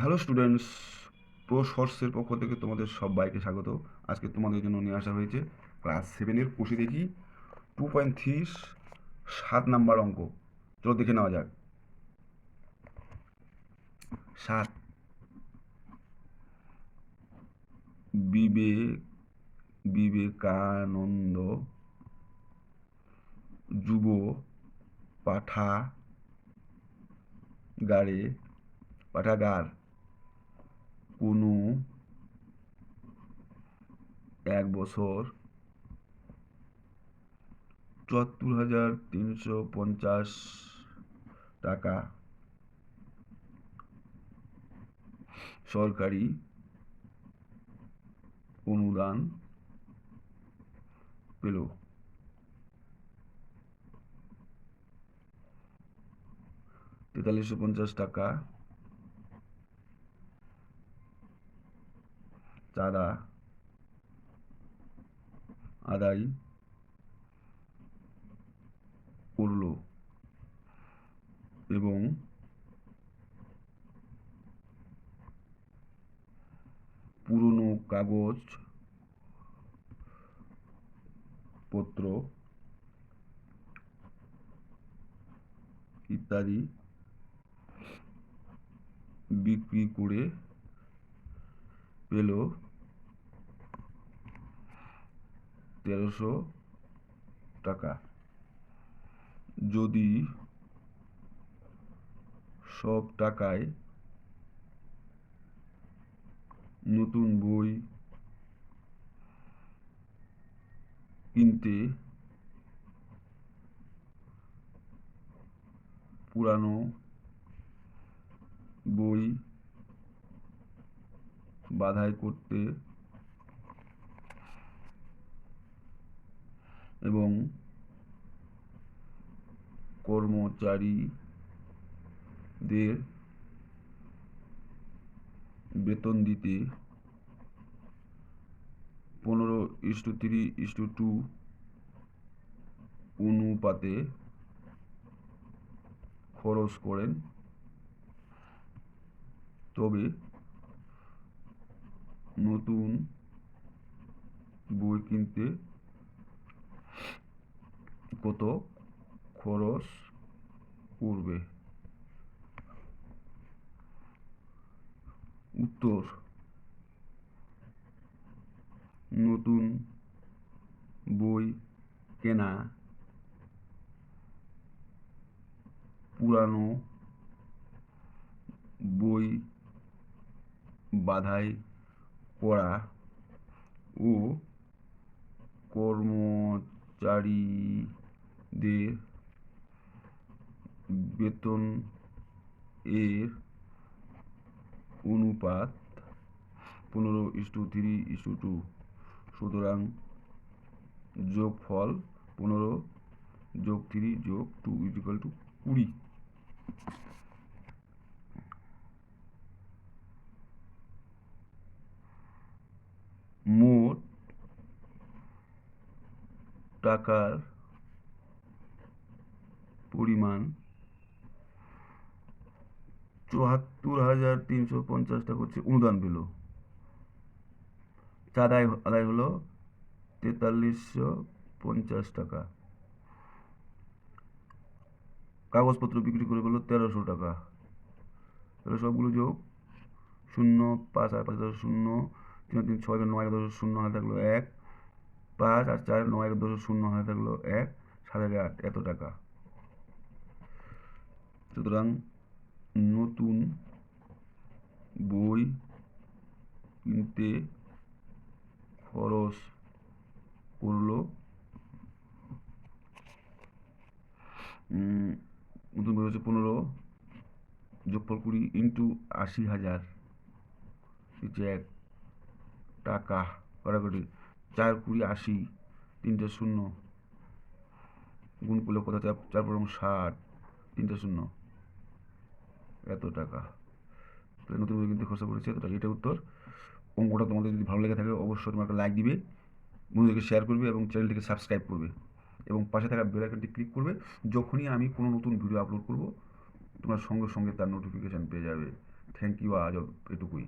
Hello students, pro সোর্সের পক্ষ থেকে তোমাদের সবাইকে স্বাগত। আজকে তোমাদের জন্য নিয়ে আসা হয়েছে ক্লাস 7-এর কোষে দেখি 2.3 7 নাম্বার অঙ্ক। চলো দেখে নেওয়া যাক। 7, বিবেকানন্দ যুব পাঠাগার কোনো 1 বছর 74,350 টাকা সরকারি অনুদান পেল। 4350 টাকা চাঁদা আদায় করল এবং পুরনো কাগজ পত্র ইত্যাদি বিক্রি করে পেল 1300 টাকা। যদি সব টাকায় নতুন বই কিনতে পুরানো বই বাছাই করতে এবং কর্মচারীদের বেতন দিতে 15:3:2 অনুপাতে খরচ করেন, তবে নতুন বই কিনতে কত খরচ পড়বে? উত্তর: নতুন বই কেনা, পুরানো বই বাছাই করা ও কর্মচারীদের বেতন এর অনুপাত 15:3:2। সুতরাং যোগফল 15+3+2 = 20। মোট টাকার পরিমাণ 74,350 টাকা হচ্ছে অনুদান পেল। চাঁদা আদায় হলো 4350 টাকা। কাগজপত্র বিক্রি করে পেল 1300 টাকা। তাহলে সবগুলো যোগ 0, 5 আর 5 0, 3 3 6 9 0 হাতে থাকলো 1, 5 আর 4 9 0 হাতে থাকলো 1, 7 8 এত টাকা। সুতরাং নতুন বই কিনতে খরচ করলো নতুন বই হচ্ছে 15 যোগফল 20 ইন্টু 80,000 হচ্ছে 1 টাকা। কাটাকুটি 4 20 80, 3টে 0 গুণ করলে কত? 4 4 60, 3টে 0 এত টাকা। তাহলে নতুন বই কিনতে খরচা পড়েছে এত টাকা। এটা উত্তর। অঙ্কটা তোমাদের যদি ভালো লেগে থাকে অবশ্যই তোমরা একটা লাইক দিবে, বন্ধুদেরকে শেয়ার করবে এবং চ্যানেলটিকে সাবস্ক্রাইব করবে এবং পাশে থাকা বেল আইকনটি ক্লিক করবে। যখনই আমি কোনো নতুন ভিডিও আপলোড করব তোমরা সঙ্গে সঙ্গে তার নোটিফিকেশান পেয়ে যাবে। থ্যাংক ইউ, আজ এটুকুই।